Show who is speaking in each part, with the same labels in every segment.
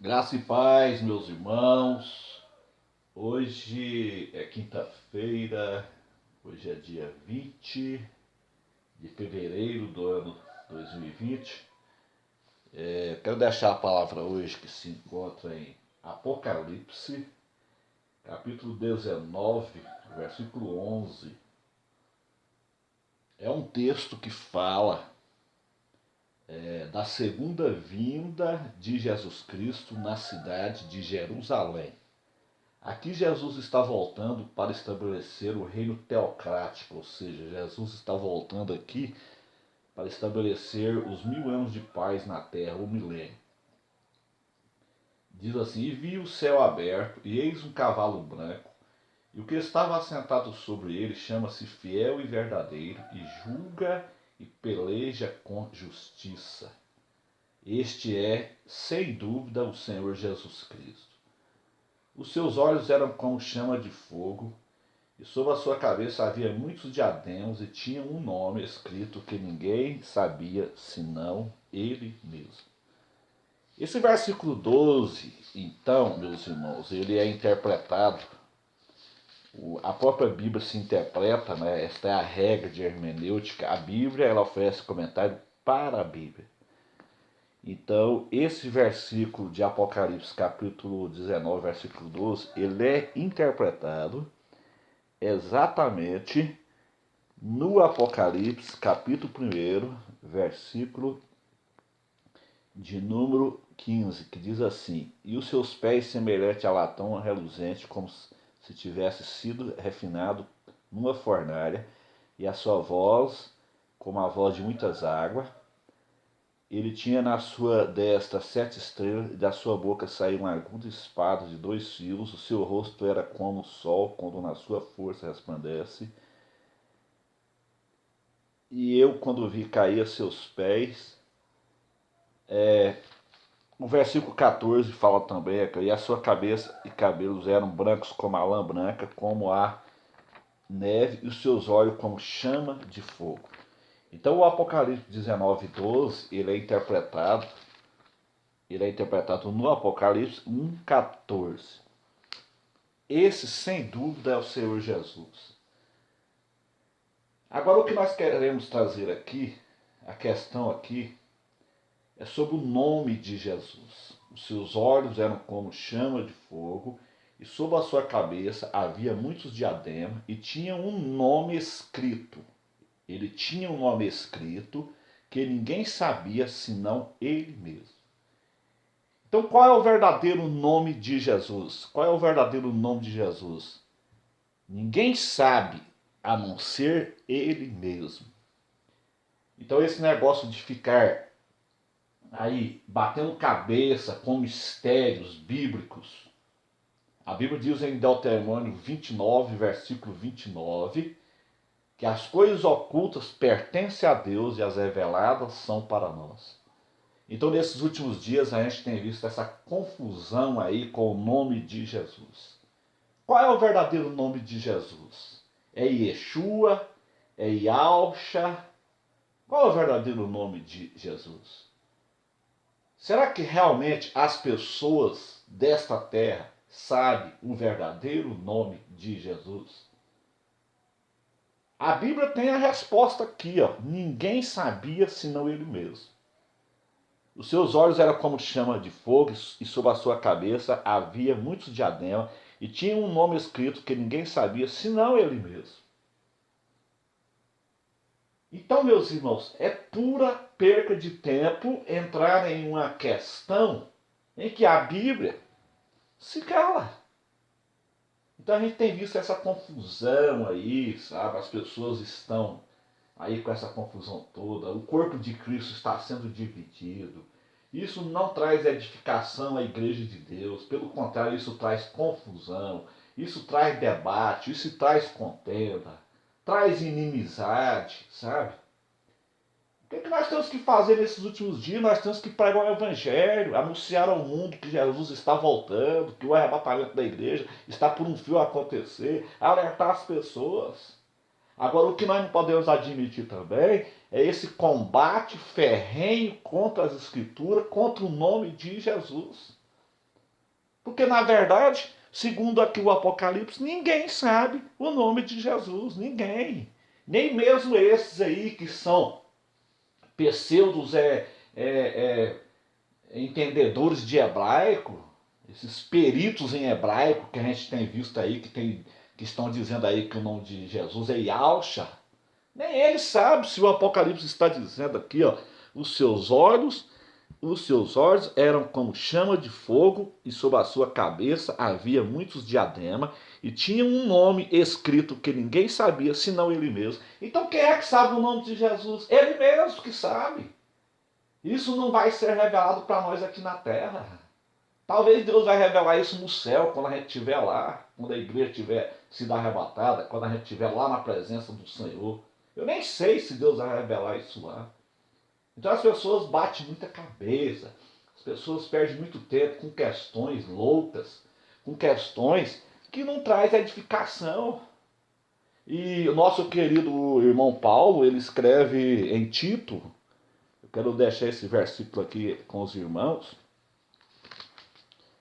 Speaker 1: Graça e paz, meus irmãos. Hoje é quinta-feira, hoje é dia 20 de fevereiro do ano 2020. Quero deixar a palavra hoje que se encontra em Apocalipse, capítulo 19, versículo 11. É um texto que fala da segunda vinda de Jesus Cristo na cidade de Jerusalém. Aqui Jesus está voltando para estabelecer o reino teocrático, ou seja, Jesus está voltando aqui para estabelecer os 1000 anos de paz na terra, o milênio. Diz assim: E vi o céu aberto, e eis um cavalo branco, e o que estava assentado sobre ele chama-se Fiel e Verdadeiro, e julga e peleja com justiça. Este é, sem dúvida, o Senhor Jesus Cristo. Os seus olhos eram como chama de fogo, e sobre a sua cabeça havia muitos diademas, e tinha um nome escrito que ninguém sabia senão ele mesmo. Esse versículo 12, então, meus irmãos, ele é interpretado, a própria Bíblia se interpreta, né? Esta é a regra de hermenêutica. A Bíblia, ela oferece comentário para a Bíblia. Então, esse versículo de Apocalipse, capítulo 19, versículo 12, ele é interpretado exatamente no Apocalipse, capítulo 1, versículo de número 15, que diz assim: E os seus pés semelhante a latão reluzente, como se tivesse sido refinado numa fornalha, e a sua voz como a voz de muitas águas. Ele tinha na sua destra 7 estrelas, e da sua boca saía uma aguda espada de 2 fios. O seu rosto era como o sol, quando na sua força resplandece. E eu, quando vi cair a seus pés, o versículo 14 fala também, e a sua cabeça e cabelos eram brancos como a lã branca, como a neve, e os seus olhos como chama de fogo. Então o Apocalipse 19, 12, ele é interpretado no Apocalipse 1,14. Esse, sem dúvida, é o Senhor Jesus. Agora, o que nós queremos trazer aqui, a questão aqui, é sobre o nome de Jesus. Os seus olhos eram como chama de fogo, e sobre a sua cabeça havia muitos diademas, e tinha um nome escrito. Ele tinha um nome escrito que ninguém sabia senão ele mesmo. Então, qual é o verdadeiro nome de Jesus? Qual é o verdadeiro nome de Jesus? Ninguém sabe a não ser ele mesmo. Então, esse negócio de ficar aí batendo cabeça com mistérios bíblicos, a Bíblia diz em Deuteronômio 29, versículo 29, que as coisas ocultas pertencem a Deus e as reveladas são para nós. Então, nesses últimos dias, a gente tem visto essa confusão aí com o nome de Jesus. Qual é o verdadeiro nome de Jesus? É Yeshua? É Yalcha? Qual é o verdadeiro nome de Jesus? Será que realmente as pessoas desta terra sabem o verdadeiro nome de Jesus? A Bíblia tem a resposta aqui, ó. Ninguém sabia senão ele mesmo. Os seus olhos eram como chama de fogo, e sobre a sua cabeça havia muitos diademas, e tinha um nome escrito que ninguém sabia senão ele mesmo. Então, meus irmãos, é pura perca de tempo entrar em uma questão em que a Bíblia se cala. Então a gente tem visto essa confusão aí, sabe? As pessoas estão aí com essa confusão toda. O corpo de Cristo está sendo dividido. Isso não traz edificação à igreja de Deus. Pelo contrário, isso traz confusão. Isso traz debate. Isso traz contenda. Traz inimizade, sabe? O que nós temos que fazer nesses últimos dias? Nós temos que pregar o evangelho, anunciar ao mundo que Jesus está voltando, que o arrebatamento da igreja está por um fio a acontecer, alertar as pessoas. Agora, o que nós não podemos admitir também é esse combate ferrenho contra as escrituras, contra o nome de Jesus. Porque, na verdade, segundo aqui o Apocalipse, ninguém sabe o nome de Jesus, ninguém. Nem mesmo esses aí que são pseudos entendedores de hebraico, esses peritos em hebraico que a gente tem visto aí, que estão dizendo aí que o nome de Jesus é Yahshua, nem eles sabem se o Apocalipse está dizendo aqui, ó, os seus olhos eram como chama de fogo e sobre a sua cabeça havia muitos diademas e tinha um nome escrito que ninguém sabia, senão ele mesmo. Então quem é que sabe o nome de Jesus? Ele mesmo que sabe. Isso não vai ser revelado para nós aqui na terra. Talvez Deus vai revelar isso no céu, quando a gente estiver lá, quando a igreja tiver sido arrebatada, quando a gente estiver lá na presença do Senhor. Eu nem sei se Deus vai revelar isso lá. Então as pessoas batem muita cabeça, as pessoas perdem muito tempo com questões loucas, com questões que não traz edificação. E o nosso querido irmão Paulo, ele escreve em Tito, eu quero deixar esse versículo aqui com os irmãos.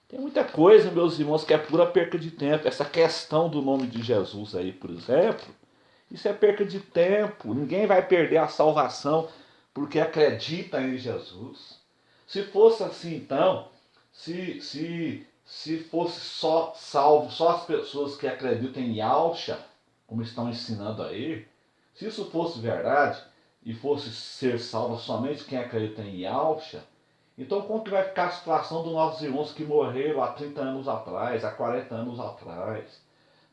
Speaker 1: Tem muita coisa, meus irmãos, que é pura perca de tempo. Essa questão do nome de Jesus aí, por exemplo, isso é perca de tempo. Ninguém vai perder a salvação porque acredita em Jesus. Se fosse assim, então, se fosse só salvo, só as pessoas que acreditam em Yahshua, como estão ensinando aí, se isso fosse verdade e fosse ser salvo somente quem acredita em Yahshua, então como que vai ficar a situação dos nossos irmãos que morreram há 30 anos atrás, há 40 anos atrás?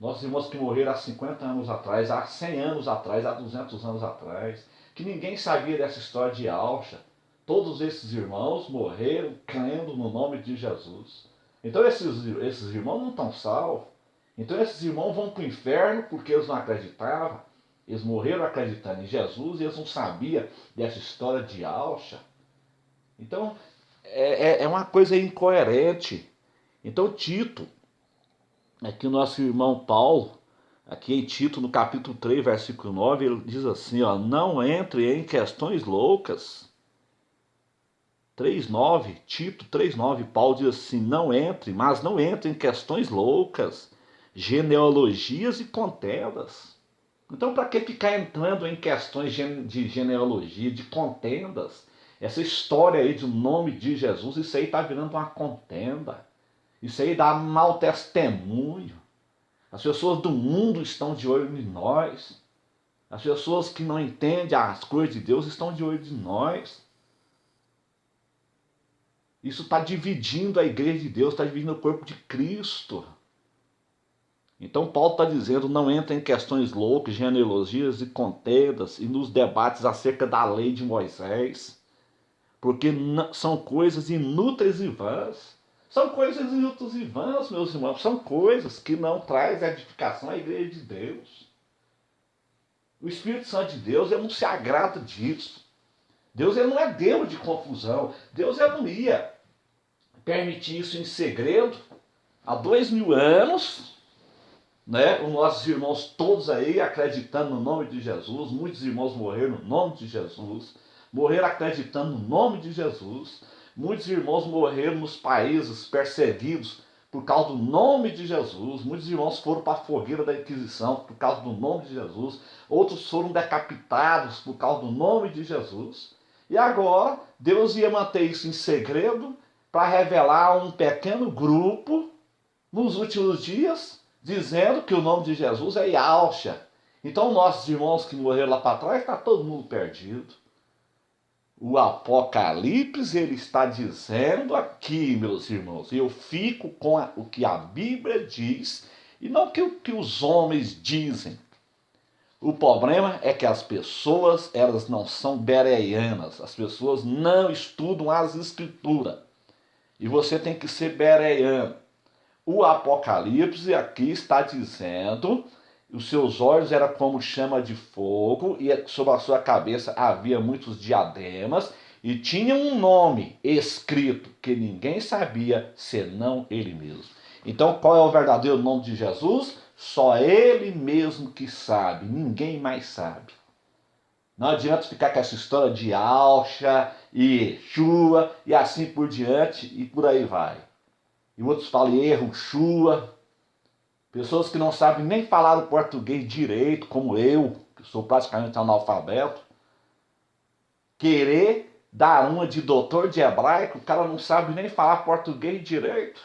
Speaker 1: Nossos irmãos que morreram há 50 anos atrás, há 100 anos atrás, há 200 anos atrás, que ninguém sabia dessa história de Yahshua. Todos esses irmãos morreram crendo no nome de Jesus. Então esses irmãos não estão salvos. Então esses irmãos vão para o inferno porque eles não acreditavam. Eles morreram acreditando em Jesus e eles não sabiam dessa história de Yahshua. Então é uma coisa incoerente. Então Tito, aqui o nosso irmão Paulo, aqui em Tito, no capítulo 3, versículo 9, ele diz assim, ó, não entre em questões loucas. 3,9, Tito 3,9, Paulo diz assim, não entre em questões loucas, genealogias e contendas. Então, para que ficar entrando em questões de genealogia, de contendas? Essa história aí do nome de Jesus, isso aí está virando uma contenda. Isso aí dá mau testemunho. As pessoas do mundo estão de olho em nós. As pessoas que não entendem as coisas de Deus estão de olho em nós. Isso está dividindo a igreja de Deus, está dividindo o corpo de Cristo. Então Paulo está dizendo, não entra em questões loucas, genealogias e contendas e nos debates acerca da lei de Moisés, porque são coisas inúteis e vãs. São coisas inúteis e vãs, meus irmãos, são coisas que não trazem edificação à igreja de Deus. O Espírito Santo de Deus, ele não se agrada disso. Deus, ele não é Deus de confusão. Deus, ele não ia permitir isso em segredo há 2000 anos, né? Os nossos irmãos todos aí acreditando no nome de Jesus, muitos irmãos morreram no nome de Jesus, morreram acreditando no nome de Jesus, muitos irmãos morreram nos países perseguidos por causa do nome de Jesus, muitos irmãos foram para a fogueira da Inquisição por causa do nome de Jesus, outros foram decapitados por causa do nome de Jesus, e agora Deus ia manter isso em segredo para revelar a um pequeno grupo nos últimos dias, dizendo que o nome de Jesus é Yahshua. Então nossos irmãos que morreram lá para trás, está todo mundo perdido. O Apocalipse, ele está dizendo aqui, meus irmãos, eu fico com o que a Bíblia diz e não o que os homens dizem. O problema é que as pessoas, elas não são bereanas, as pessoas não estudam as escrituras. E você tem que ser bereano. O Apocalipse aqui está dizendo, os seus olhos eram como chama de fogo, e sobre a sua cabeça havia muitos diademas, e tinha um nome escrito que ninguém sabia, senão ele mesmo. Então, qual é o verdadeiro nome de Jesus? Só ele mesmo que sabe, ninguém mais sabe. Não adianta ficar com essa história de Yahshua e Yeshua e assim por diante e por aí vai. e outros falam Yehoshua. Pessoas que não sabem nem falar o português direito, como eu, que sou praticamente analfabeto. Querer dar uma de doutor de hebraico, o cara não sabe nem falar português direito.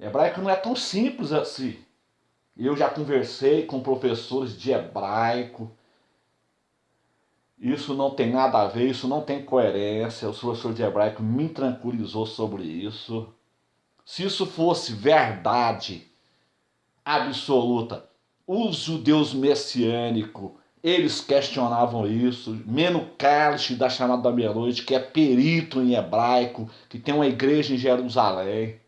Speaker 1: Hebraico não é tão simples assim. Eu já conversei com professores de hebraico. Isso não tem nada a ver, isso não tem coerência. O professor de hebraico me tranquilizou sobre isso. Se isso fosse verdade absoluta, os judeus messiânicos, eles questionavam isso. Meno Kalish, da Chamada da Meia-Noite, que é perito em hebraico, que tem uma igreja em Jerusalém,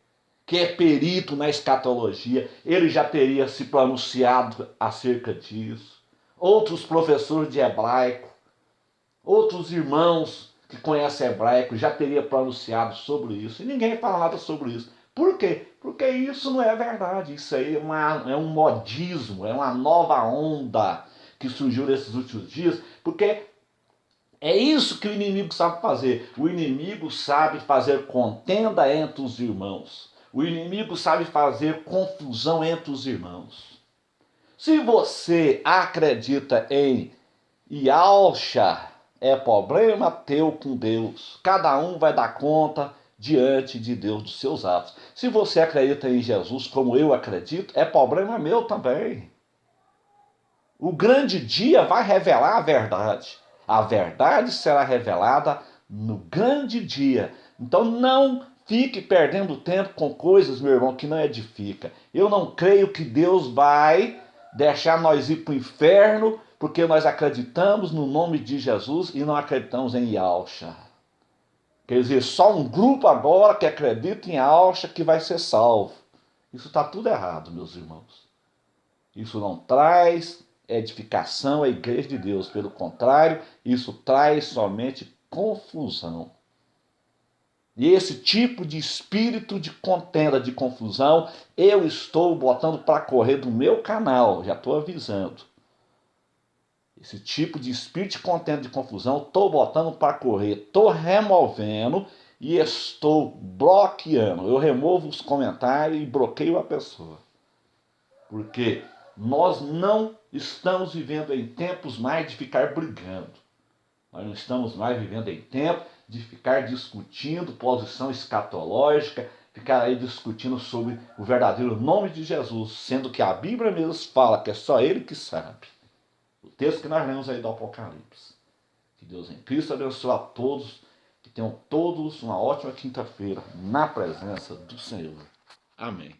Speaker 1: que é perito na escatologia, ele já teria se pronunciado acerca disso. Outros professores de hebraico, outros irmãos que conhecem hebraico já teriam pronunciado sobre isso. E ninguém fala nada sobre isso. Por quê? Porque isso não é verdade. Isso aí é um modismo, é uma nova onda que surgiu nesses últimos dias, porque é isso que o inimigo sabe fazer. O inimigo sabe fazer contenda entre os irmãos. O inimigo sabe fazer confusão entre os irmãos. Se você acredita em Yalcha, é problema teu com Deus. Cada um vai dar conta diante de Deus dos seus atos. Se você acredita em Jesus como eu acredito, é problema meu também. O grande dia vai revelar a verdade. A verdade será revelada no grande dia. Então não fique perdendo tempo com coisas, meu irmão, que não edifica. Eu não creio que Deus vai deixar nós ir para o inferno porque nós acreditamos no nome de Jesus e não acreditamos em Yalcha. Quer dizer, só um grupo agora que acredita em Yalcha que vai ser salvo. Isso está tudo errado, meus irmãos. Isso não traz edificação à igreja de Deus. Pelo contrário, isso traz somente confusão. E esse tipo de espírito de contenda, de confusão, eu estou botando para correr do meu canal, já estou avisando. Esse tipo de espírito de contenda, de confusão, estou botando para correr, estou removendo e estou bloqueando. Eu removo os comentários e bloqueio a pessoa. Porque nós não estamos vivendo em tempos mais de ficar brigando. Nós não estamos mais vivendo em tempo de ficar discutindo posição escatológica, ficar aí discutindo sobre o verdadeiro nome de Jesus, sendo que a Bíblia mesmo fala que é só Ele que sabe. O texto que nós lemos aí do Apocalipse. Que Deus em Cristo abençoe a todos, que tenham todos uma ótima quinta-feira na presença do Senhor. Amém.